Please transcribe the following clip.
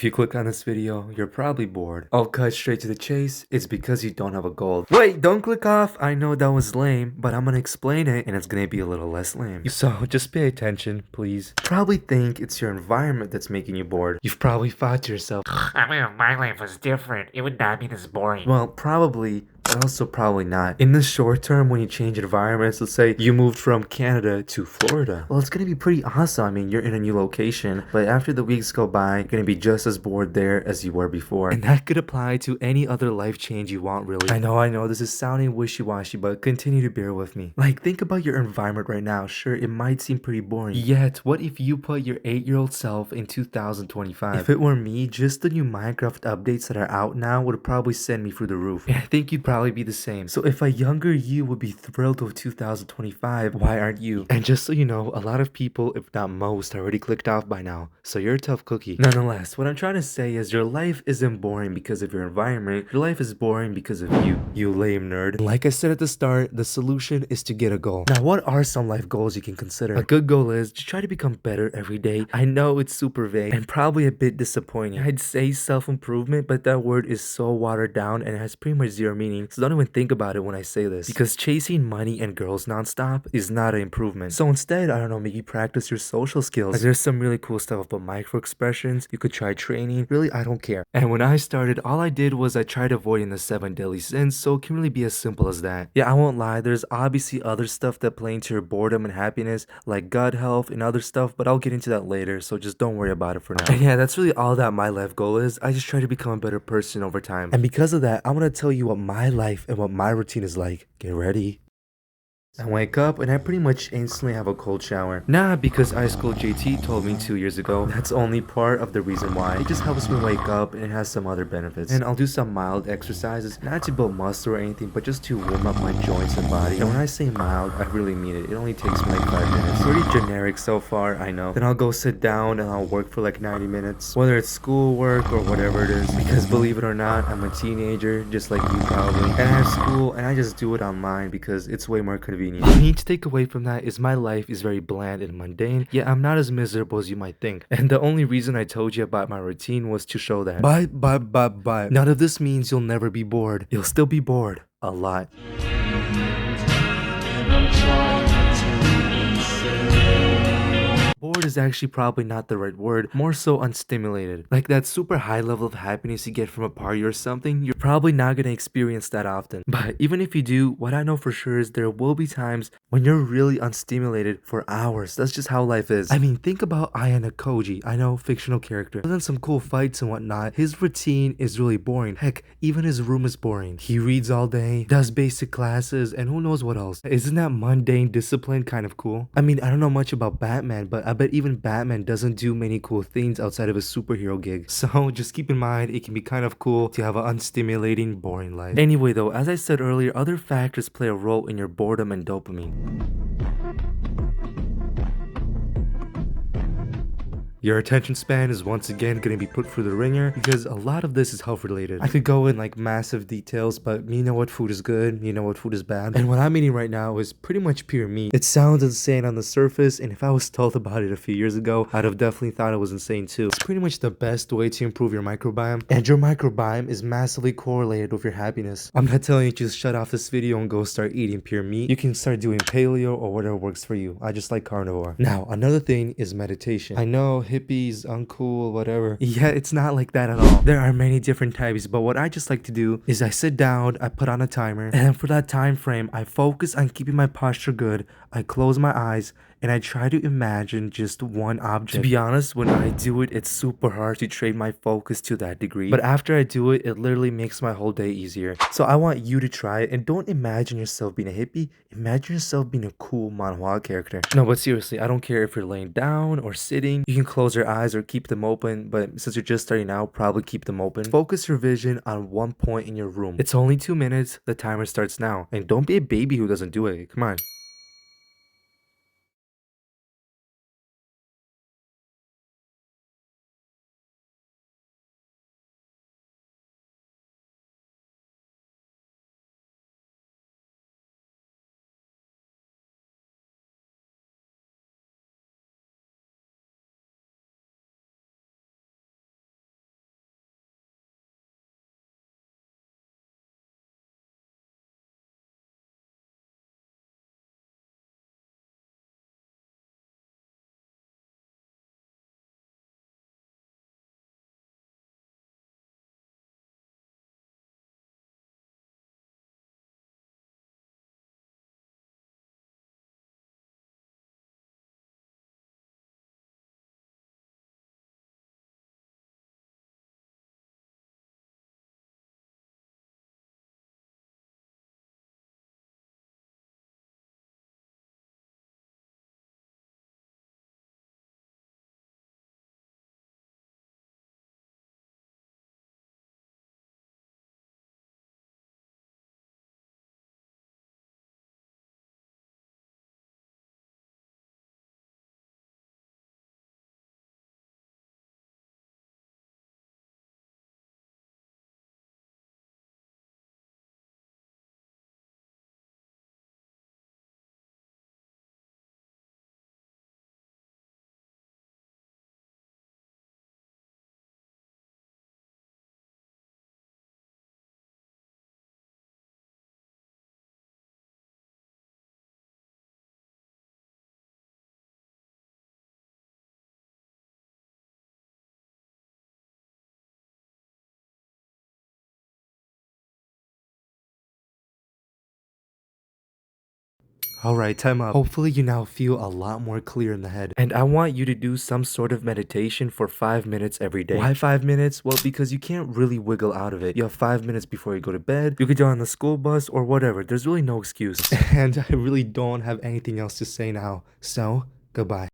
If you click on this video, you're probably bored. I'll cut straight to the chase. It's because you don't have a goal. Wait, don't click off. I know that was lame, but I'm gonna explain it and it's gonna be a little less lame. So just pay attention, please. Probably think it's your environment that's making you bored. You've probably thought to yourself, I mean, if my life was different, it would not be this boring. well, probably, but also probably not. In the short term, when you change environments, let's say you moved from Canada to Florida. Well, it's gonna be pretty awesome. I mean, you're in a new location, but after the weeks go by, you're gonna be just as bored there as you were before. And that could apply to any other life change you want, really. I know, this is sounding wishy-washy, but continue to bear with me. Like, think about your environment right now. Sure, it might seem pretty boring. Yet, what if you put your 8-year-old self in 2025? If it were me, just the new Minecraft updates that are out now would probably send me through the roof. And I think you'd probably be the same. So if a younger you would be thrilled with 2025, why aren't you? And just so you know, a lot of people, if not most, already clicked off by now. So you're a tough cookie. Nonetheless, what I'm trying to say is your life isn't boring because of your environment. Your life is boring because of you lame nerd. Like I said at the start, the solution is to get a goal. Now, what are some life goals you can consider? A good goal is to try to become better every day. I know it's super vague and probably a bit disappointing. I'd say self-improvement, but that word is so watered down and it has pretty much zero meaning. So don't even think about it when I say this. Because chasing money and girls nonstop is not an improvement. So instead, I don't know, maybe practice your social skills. Like there's some really cool stuff about micro expressions. You could try training. Really, I don't care. And when I started, all I did was I tried avoiding the 7 deadly sins, so it can really be as simple as that. Yeah, I won't lie, there's obviously other stuff that play into your boredom and happiness, like gut health and other stuff, but I'll get into that later, so just don't worry about it for now. And yeah, that's really all that my life goal is. I just try to become a better person over time. And because of that, I'm gonna tell you what my life and what my routine is like. Get ready. I wake up and I pretty much instantly have a cold shower. Not because High School JT told me 2 years ago. That's only part of the reason why. It just helps me wake up and it has some other benefits. And I'll do some mild exercises, not to build muscle or anything, but just to warm up my joints and body. And when I say mild, I really mean it. It only takes me like 5 minutes. Pretty generic so far, I know. Then I'll go sit down and I'll work for like 90 minutes. Whether it's schoolwork or whatever it is. Because believe it or not, I'm a teenager, just like you probably. And I have school and I just do it online because it's way more convenient. What I need to take away from that is my life is very bland and mundane, yet I'm not as miserable as you might think. And the only reason I told you about my routine was to show that. But none of this means you'll never be bored. You'll still be bored. A lot. Bored is actually probably not the right word, more so unstimulated. Like that super high level of happiness you get from a party or something, you're probably not gonna experience that often. But even if you do, what I know for sure is there will be times when you're really unstimulated for hours. That's just how life is. I mean, think about Ayana Koji. I know, fictional character. Other than some cool fights and whatnot, his routine is really boring. Heck, even his room is boring. He reads all day, does basic classes, and who knows what else. Isn't that mundane discipline kind of cool? I mean, I don't know much about Batman, but I bet even Batman doesn't do many cool things outside of a superhero gig. So just keep in mind, it can be kind of cool to have an unstimulating, boring life. Anyway though, as I said earlier, other factors play a role in your boredom and dopamine. Your attention span is once again going to be put through the ringer because a lot of this is health related. I could go in like massive details, but you know what food is good, you know what food is bad. And what I'm eating right now is pretty much pure meat. It sounds insane on the surface, and if I was told about it a few years ago, I'd have definitely thought it was insane too. It's pretty much the best way to improve your microbiome, and your microbiome is massively correlated with your happiness. I'm not telling you to just shut off this video and go start eating pure meat. You can start doing paleo or whatever works for you. I just like carnivore. Now, another thing is meditation. I know hippies, uncool, whatever. Yeah, it's not like that at all. There are many different types, but what I just like to do is I sit down, I put on a timer, and then for that time frame, I focus on keeping my posture good. I close my eyes, and I try to imagine just one object. To be honest, when I do it, it's super hard to train my focus to that degree. But after I do it, it literally makes my whole day easier. So I want you to try it, and don't imagine yourself being a hippie. Imagine yourself being a cool manhwa character. No, but seriously, I don't care if you're laying down or sitting. You can close your eyes or keep them open, but since you're just starting out, probably keep them open. Focus your vision on one point in your room. It's only 2 minutes. The timer starts now. And don't be a baby who doesn't do it. Come on. Alright, time up. Hopefully you now feel a lot more clear in the head. And I want you to do some sort of meditation for 5 minutes every day. Why 5 minutes? Well, because you can't really wiggle out of it. You have 5 minutes before you go to bed. You could do it on the school bus or whatever. There's really no excuse. And I really don't have anything else to say now. So, goodbye.